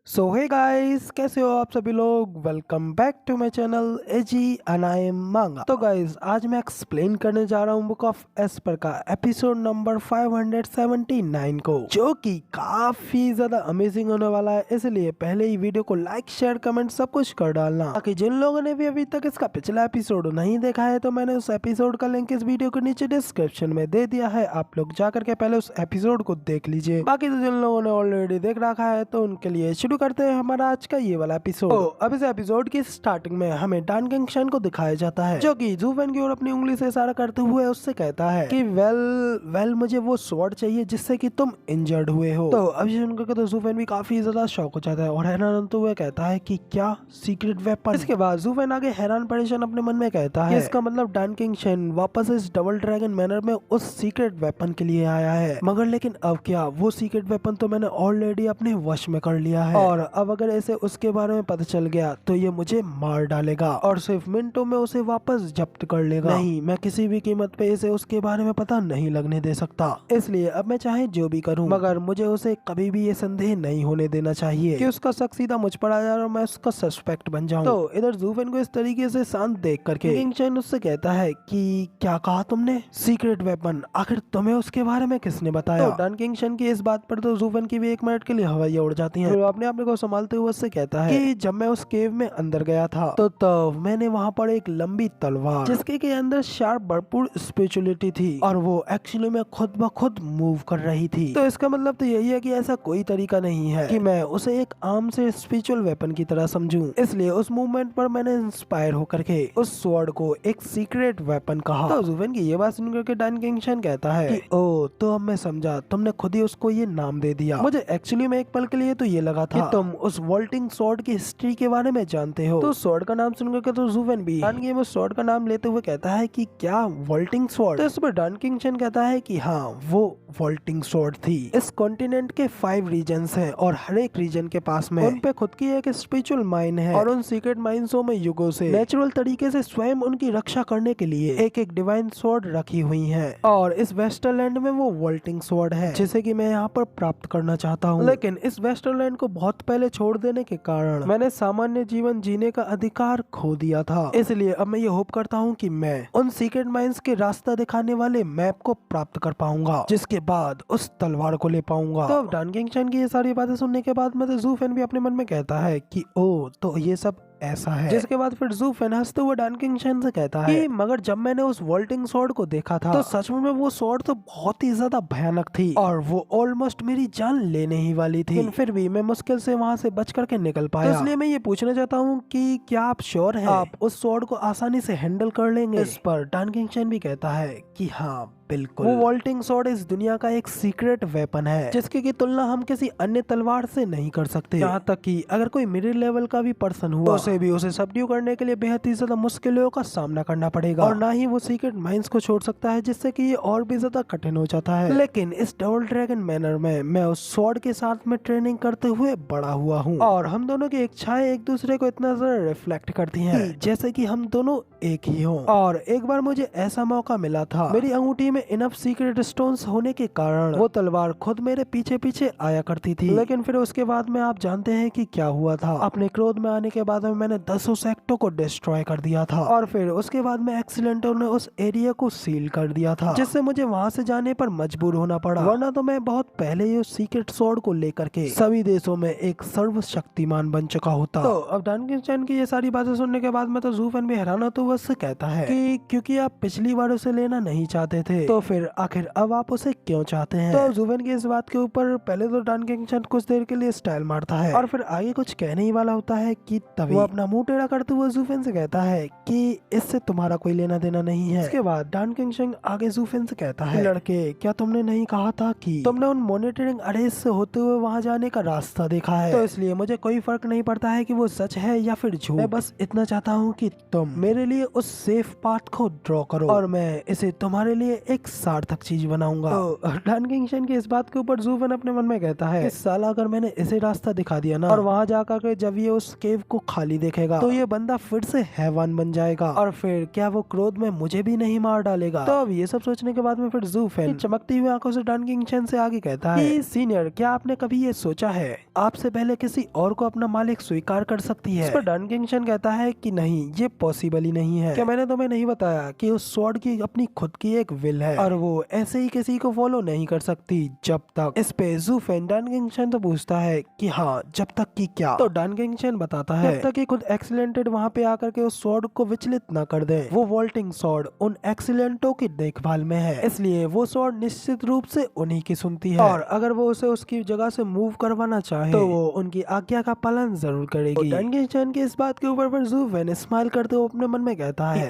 सो hey guys, कैसे हो आप सभी लोग। Welcome back to my channel AG and I am मांगा। तो गाइस, आज मैं एक्सप्लेन करने जा रहा हूँ बुक ऑफ एस्पर का एपिसोड नंबर 579 को, जो कि काफी ज्यादा अमेजिंग होने वाला है। इसलिए पहले ही वीडियो को लाइक शेयर कमेंट सब कुछ कर डालना, ताकि जिन लोगों ने भी अभी तक इसका पिछला एपिसोड नहीं देखा है तो मैंने उस एपिसोड का लिंक इस वीडियो के नीचे डिस्क्रिप्शन में दे दिया है। आप लोग जाकर के पहले उस एपिसोड को देख लीजिए। बाकी तो जिन लोगों ने ऑलरेडी देख रखा है तो उनके लिए शुरू करते हैं हमारा आज का ये वाला एपिसोड। तो अब इस एपिसोड की स्टार्टिंग में हमें डान किंगशन को दिखाया जाता है, जो कि जू फेन की ओर अपनी उंगली से इशारा करते हुए उससे कहता है कि वेल मुझे वो स्वॉर्ड चाहिए जिससे कि तुम इंजर्ड हुए हो। तो अब ये सुनकर तो जू फेन भी काफी ज्यादा शॉक हो जाता है और हैरान होते हुए कहता है कि क्या सीक्रेट वेपन। इसके बाद जू फेन आगे हैरान परेशान अपने मन में कहता है कि इसका मतलब डान किंगशन वापस इस डबल ड्रैगन मैनर में उस सीक्रेट वेपन के लिए आया है। मगर लेकिन अब क्या, वो सीक्रेट वेपन तो मैंने ऑलरेडी अपने वश में कर लिया है और अब अगर ऐसे उसके बारे में पता चल गया तो ये मुझे मार डालेगा और सिर्फ मिनटों में उसे वापस जब्त कर लेगा। नहीं, मैं किसी भी कीमत पे इसे उसके बारे में पता नहीं लगने दे सकता। इसलिए अब मैं चाहे जो भी करूं, मगर मुझे उसे कभी भी ये संदेह नहीं होने देना चाहिए कि उसका शक सीधा मुझ पर आ जाए और मैं उसका सस्पेक्ट बन जाऊं। तो इधर जू फेन को इस तरीके से शांत देख करके किंगशन उससे कहता है कि क्या कहा तुमने, सीक्रेट वेपन, आखिर तुम्हें उसके बारे में किसने बताया। तो डन किंगशन की इस बात पर तो जू फेन की भी एक मिनट के लिए हवाइयां उड़ जाती हैं। तो अपने आप को संभालते हुए उससे कहता है कि जब मैं उस केव में अंदर गया था तो तब मैंने वहाँ पर एक लंबी तलवार जिसके के अंदर शार्प भरपूर स्पिरिचुअलिटी थी और वो एक्चुअली में खुद ब खुद मूव कर रही थी। तो इसका मतलब तो यही है कि ऐसा कोई तरीका नहीं है कि मैं उसे एक आम से स्पिरिचुअल वेपन की तरह समझूं। इसलिए उस मूवमेंट पर मैंने इंस्पायर होकर के उस स्वॉर्ड को एक सीक्रेट वेपन कहा। तो जू फेन की ये बात सुनकर के डन किंगशन कहता है कि ओ, तो अब मैं समझा, तुमने खुद ही उसको ये नाम दे दिया। मुझे एक्चुअली में एक पल के लिए तो ये लगा था कि तुम उस वॉल्टिंग स्वॉर्ड की हिस्ट्री के बारे में जानते हो। तो स्वॉर्ड का नाम सुनकर के तो जू फेन भी डन गेम उस स्वॉर्ड का नाम लेते हुए कहता है कि क्या वॉल्टिंग स्वॉर्ड। तो इस पर डन किंगशन कहता है कि हाँ, वो वॉल्टिंग स्वॉर्ड थी। इस कॉन्टिनेंट के 5 रीजन्स हैं और हर एक रीजन के पास में उन पे खुद की एक स्पिरिचुअल माइन है और उन सीक्रेट माइंसों में युगों से नेचुरल तरीके से स्वयं उनकी रक्षा करने के लिए एक एक डिवाइन स्वॉर्ड रखी हुई है। और इस वेस्टरलैंड में वो वॉल्टिंग स्वॉर्ड है जिसे कि मैं यहाँ पर प्राप्त करना चाहता हूँ। लेकिन इस वेस्टरलैंड को बहुत पहले छोड़ देने के कारण मैंने सामान्य जीवन जीने का अधिकार खो दिया था। इसलिए अब मैं ये होप करता हूँ कि मैं उन सीक्रेट माइंस के रास्ता दिखाने वाले मैप को प्राप्त कर पाऊंगा, जिसके बाद उस तलवार को ले पाऊंगा। तो डन किंगशन की ये सारी बातें सुनने के बाद मैं तो जू फेन भी अपने मन में कहता है कि ओ, तो ये सब ऐसा है। जिसके बाद फिर जू फेन हंसते हुए डन किंगशन से कहता है कि मगर जब मैंने उस वॉल्टिंग स्वॉर्ड को देखा था तो सच में वो स्वॉर्ड तो बहुत ही ज्यादा भयानक थी और वो ऑलमोस्ट मेरी जान लेने ही वाली थी। लेकिन फिर भी मैं मुश्किल से वहाँ से बच करके निकल पाया। तो इसलिए मैं ये पूछना चाहता हूँ कि क्या आप श्योर हैं आप उस स्वॉर्ड को आसानी से हैंडल कर लेंगे। इस पर डन किंगशन भी कहता है कि हाँ बिल्कुल, वो वॉल्टिंग स्वॉर्ड इस दुनिया का एक सीक्रेट वेपन है जिसकी की तुलना हम किसी अन्य तलवार से नहीं कर सकते। यहाँ तक कि अगर कोई मिडिल लेवल का भी पर्सन हुआ तो उसे भी उसे सबड्यू करने के लिए बेहद ही ज्यादा मुश्किलों का सामना करना पड़ेगा और ना ही वो सीक्रेट माइंस को छोड़ सकता है, जिससे कि ये और भी ज्यादा कठिन हो जाता है। लेकिन इस डबल ड्रैगन मैनर में मैं उस स्वॉर्ड के साथ में ट्रेनिंग करते हुए बड़ा हुआ हूँ और हम दोनों की इच्छाएं एक दूसरे को इतना ज्यादा रिफ्लेक्ट करती हैं जैसे कि हम दोनों एक ही हों। और एक बार मुझे ऐसा मौका मिला था, मेरी अंगूठी में इनफ सीक्रेट स्टोन्स होने के कारण वो तलवार खुद मेरे पीछे पीछे आया करती थी। लेकिन फिर उसके बाद में आप जानते हैं कि क्या हुआ था। अपने क्रोध में आने के बाद में मैंने 10 सेक्टों को डिस्ट्रॉय कर दिया था और फिर उसके बाद में एक्सीडेंटों ने उस एरिया को सील कर दिया था, जिससे मुझे वहाँ से जाने पर मजबूर होना पड़ा, वरना तो मैं बहुत पहले ही उस सीक्रेट स्वॉर्ड को लेकर के सभी देशों में एक सर्वशक्तिमान बन चुका होता। तो अब डन किंगशन की ये सारी बातें सुनने के बाद में तो जू फेन भी हैरान होते हुए उससे कहता है कि क्योंकि आप पिछली बार उसे लेना नहीं चाहते थे तो फिर आखिर अब आप उसे क्यों चाहते हैं। तो जू फेन की इस बात के ऊपर पहले तो डन किंगशन कुछ देर के लिए स्टाइल मारता है और फिर आगे कुछ कहने ही वाला होता है कि तभी वो अपना मुंह टेढ़ा करते हुए जू फेन से कहता है कि इससे तुम्हारा कोई लेना देना नहीं है। इसके बाद डन किंगशन आगे जू फेन से कहता है, लड़के, क्या तुमने नहीं कहा था कि तुमने उन मॉनिटरिंग अरेज से होते हुए वहाँ जाने का रास्ता देखा है। तो इसलिए मुझे कोई फर्क नहीं पड़ता है कि वो सच है या फिर झूठ। मैं बस इतना चाहता हूँ कि तुम मेरे लिए उस सेफ पाथ को ड्रॉ करो और मैं इसे तुम्हारे लिए एक सार्थक चीज बनाऊंगा। तो डन किंगशन की इस बात के ऊपर जू फेन अपने मन में कहता है कि साला अगर मैंने इसे रास्ता दिखा दिया ना, और वहाँ जाकर के जब ये उस केव को खाली देखेगा तो ये बंदा फिर से हैवान बन जाएगा, और फिर क्या वो क्रोध में मुझे भी नहीं मार डालेगा। तो अब ये सब सोचने के बाद में फिर जू फेन चमकती हुई आंखों से डन किंगशन से आगे कहता है कि सीनियर, क्या आपने कभी ये सोचा है आपसे पहले किसी और को अपना मालिक स्वीकार कर सकती है? इस पर डन किंगशन कहता है कि नहीं, ये पॉसिबल ही नहीं है। क्या मैंने तुम्हें नहीं बताया कि उस स्वॉर्ड की अपनी खुद की एक विल है और वो ऐसे ही किसी को फॉलो नहीं कर सकती जब तक। इस पे जू फेन डन किंगशन तो पूछता है कि हाँ, जब तक कि क्या? तो डन किंगशन बताता है जब तक कि खुद एक्सीलेंटेड वहाँ पे आकर के उस स्वॉर्ड को विचलित न कर दे। वो वॉल्टिंग स्वॉर्ड उन एक्सीलेंटों की देखभाल में है, इसलिए वो स्वॉर्ड निश्चित रूप से उन्हीं की सुनती है, और अगर वो उसे उसकी जगह से मूव करवाना चाहे तो वो उनकी आज्ञा का पालन जरूर करेगी। डन किंगशन की इस बात के ऊपर पर जू फेन स्माइल करते हुए अपने मन में कहता है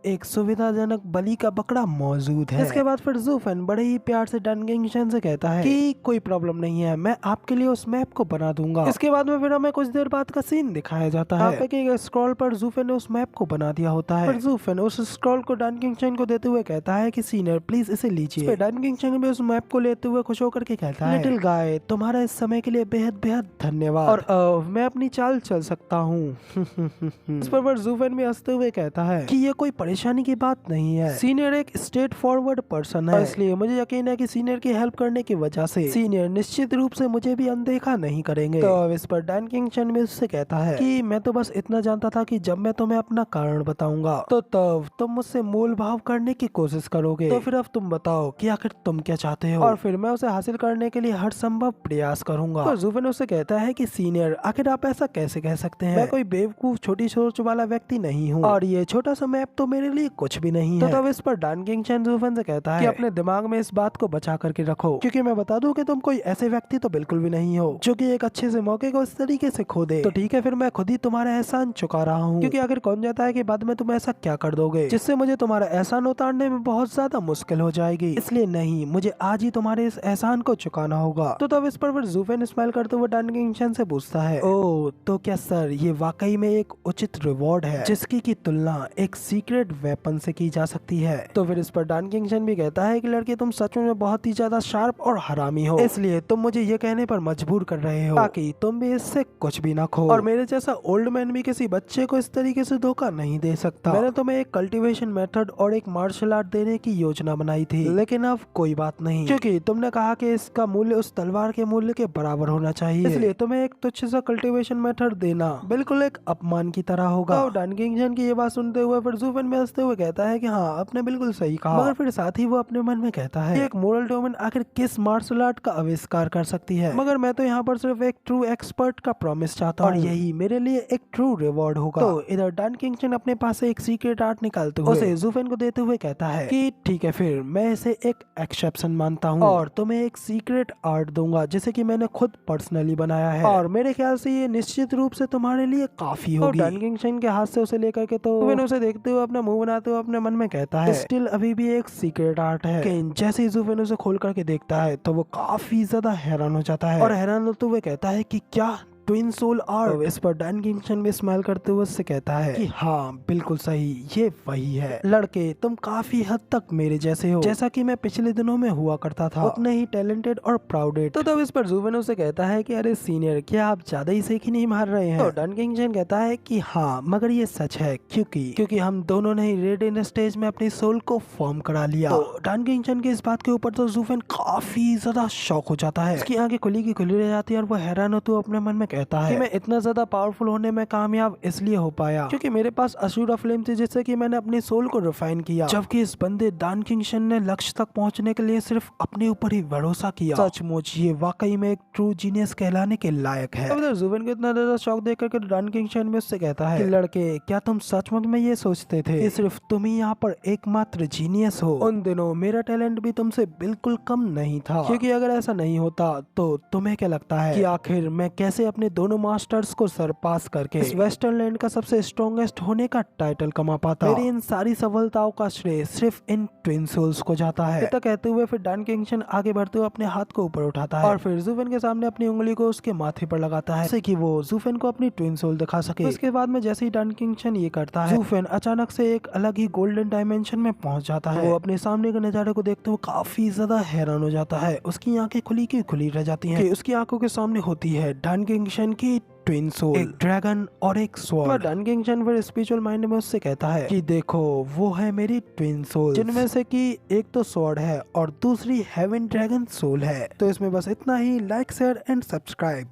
एक सुविधाजनक बलि का बकरा मौजूद है। इसके बाद फिर जू फेन बड़े ही प्यार से डन किंगशन से कहता है कि कोई प्रॉब्लम नहीं है, मैं आपके लिए उस मैप को बना दूंगा। इसके बाद में फिर हमें कुछ देर बाद का सीन दिखाया जाता है। यहाँ पे स्क्रॉल पर जू फेन ने उस मैप को बना दिया होता है। फिर जू फेन उस स्क्रॉल को डन किंगशन को देते हुए कहता है कि सीनियर प्लीज इसे लीजिए। डन किंगशन भी उस मैप को लेते हुए खुश होकर के कहता है लिटिल गाय, तुम्हारा इस समय के लिए बेहद बेहद धन्यवाद, और मैं अपनी चाल चल सकता हूँ। इस पर जू फेन भी हंसते हुए कहता है कि ये कोई परेशानी की बात नहीं है, सीनियर एक स्ट्रेट फॉरवर्ड पर्सन है, इसलिए मुझे यकीन है कि सीनियर की हेल्प करने की वजह से सीनियर निश्चित रूप से मुझे भी अनदेखा नहीं करेंगे। तो अब इस पर डन किंगशन भी उससे कहता है कि मैं तो बस इतना जानता था कि जब मैं तुम्हें अपना कारण बताऊंगा तो तब तुम मुझसे मोल भाव करने की कोशिश करोगे। तो फिर अब तुम बताओ कि आखिर तुम क्या चाहते हो, और फिर मैं उसे हासिल करने के लिए हर संभव प्रयास करूंगा। तो जू फेन उससे कहता है कि सीनियर, आखिर आप ऐसा कैसे कह सकते हैं? मैं कोई बेवकूफ छोटी सोच वाला व्यक्ति नहीं हूँ, और ये छोटा सा मैप तो मेरे लिए कुछ भी नहीं है। तो तब इस पर डन किंगशन जू फेन से कहता है कि अपने दिमाग में इस बात को बचा करके रखो, क्योंकि मैं बता दूं कि तुम कोई ऐसे व्यक्ति तो बिल्कुल भी नहीं हो जो कि एक अच्छे से मौके को इस तरीके से खो दे। तो ठीक है, फिर मैं खुद ही तुम्हारा एहसान चुका रहा हूँ, क्योंकि आखिर कौन जाता है कि बाद में तुम ऐसा क्या कर दोगे जिससे मुझे तुम्हारा एहसान उतारने में बहुत ज्यादा मुश्किल हो जाएगी। इसलिए नहीं, मुझे आज ही तुम्हारे इस एहसान को चुकाना होगा। तो तब इस पर जू फेन स्माइल करते हुए डन किंगशन से पूछता है ओ, तो क्या सर ये वाकई में एक उचित रिवॉर्ड है जिसकी की तुलना एक सीक्रेट वेपन से की जा सकती है? तो फिर इस पर डन किंगशन भी कहता है कि लड़के, तुम सच में बहुत ही ज्यादा शार्प और हरामी हो, इसलिए तुम मुझे ये कहने पर मजबूर कर रहे हो ताकि तुम भी इससे कुछ भी ना खो, और मेरे जैसा ओल्ड मैन भी किसी बच्चे को इस तरीके से धोखा नहीं दे सकता। मैंने तुम्हें एक कल्टीवेशन मेथड और एक मार्शल आर्ट देने की योजना बनाई थी, लेकिन अब कोई बात नहीं, क्योंकि तुमने कहा कि इसका मूल्य उस तलवार के मूल्य के बराबर होना चाहिए, इसलिए तुम्हें एक तुच्छ सा कल्टीवेशन मेथड देना बिल्कुल एक अपमान की तरह होगा। तो डन किंगशन की ये बात सुनते हुए फिर जू फेन भी हंसते हुए कहता है कि हाँ, आपने बिल्कुल सही कहा, मगर फिर साथ ही वो अपने मन में कहता है कि एक मोरल डोमेन आखिर किस मार्शल आर्ट का आविष्कार कर सकती है, मगर मैं तो यहाँ पर सिर्फ एक ट्रू एक्सपर्ट का प्रॉमिस चाहता हूँ, और यही मेरे लिए एक ट्रू रिवॉर्ड होगा। तो इधर डन किंगशन अपने पास से एक सीक्रेट आर्ट निकालते हुए उसे जू फेन को देते हुए कहता है कि ठीक है, फिर मैं इसे एक एक्सेप्शन मानता हूँ और तुम्हें एक सीक्रेट आर्ट दूंगा जिसे कि मैंने खुद पर्सनली बनाया है, और मेरे ख्याल से ये निश्चित रूप से तुम्हारे लिए काफी होगी। डन किंगशन के हाथ से उसे लेकर के तो जू फेन उसे देखते हुए अपना मुंह बनाते हुए अपने मन में कहता है स्टिल अभी भी एक सीक्रेट आर्ट है। जैसे ही जू फेन उसे खोल करके देखता है तो वो काफी ज्यादा हैरान हो जाता है, और हैरान होते हुए कहता है कि क्या ट्विन सोल आर्ट? इस पर डन किंगशन भी स्माइल करते हुए उससे कहता है कि हाँ, बिल्कुल सही, ये वही है। लड़के, तुम काफी हद तक मेरे जैसे हो, जैसा कि मैं पिछले दिनों में हुआ करता था, उतने ही टैलेंटेड और प्राउडेड। तो तब इस पर जू फेन उसे कहता है कि अरे सीनियर, क्या आप ज्यादा ही सेखी नहीं मार रहे हैं? तो डन किंगशन कहता है कि हाँ, मगर ये सच है, क्योंकि हम दोनों ने ही रेड इन स्टेज में अपनी सोल को फॉर्म करा लिया। तो डन किंगशन की इस बात के ऊपर तो जू फेन काफी ज्यादा शॉक हो जाता है, उसकी आंखें खुली की खुली रह जाती है, और वो हैरान होते हुए अपने मन में कहता है कि मैं इतना ज्यादा पावरफुल होने में कामयाब इसलिए हो पाया क्योंकि मेरे पास अशूरा फ्लेम थी, जिससे कि मैंने अपनी सोल को रिफाइन किया, जबकि इस बंदे डन किंगशन ने लक्ष्य तक पहुंचने के लिए सिर्फ अपने ऊपर ही भरोसा किया। सचमुच ये वाकई में एक ट्रू जीनियस कहलाने के लायक है। अब जू फेन को इतना ज्यादा शौक देख करके डन किंगशन भी उससे कहता है कि लड़के, क्या तुम सचमुच में ये सोचते थे कि सिर्फ तुम ही यहाँ पर एकमात्र जीनियस हो? उन दिनों मेरा टैलेंट भी तुमसे बिल्कुल कम नहीं था, क्योंकि अगर ऐसा नहीं होता तो तुम्हें क्या लगता है कि आखिर मैं कैसे अपने अपने दोनों मास्टर्स को सरपास करके इस वेस्टर्न लैंड का सबसे स्ट्रॉन्गेस्ट होने का टाइटल कमा पाता। मेरी इन सारी सफलताओं का श्रेय सिर्फ इन ट्विन सोल्स को जाता है। इतना कहते हुए फिर डन किंगशन आगे बढ़ते हुए अपने हाथ को ऊपर उठाता है और फिर जूफेन के सामने अपनी उंगली को उसके माथे पर लगाता है, जिससे कि वो जूफेन को अपनी ट्विन सोल दिखा सके। उसके बाद में जैसे ही डन किंगशन ये करता है, जूफेन अचानक से एक अलग ही गोल्डन डायमेंशन में पहुंच जाता है। वो अपने सामने के नजारे को देखते हुए काफी ज्यादा हैरान हो जाता है। उसकी आंखें खुली की खुली रह जाती हैं कि उसकी आंखों के सामने होती है डन किंगशन की ट्विन सोल, एक ड्रैगन और एक स्वॉर्ड। डन किंगशन फिर स्पिरिचुअल माइंड में उससे कहता है कि देखो वो है मेरी ट्विन सोल, जिनमें से कि एक तो स्वॉर्ड है और दूसरी हेवन ड्रैगन सोल है। तो इसमें बस इतना ही। Like share and subscribe.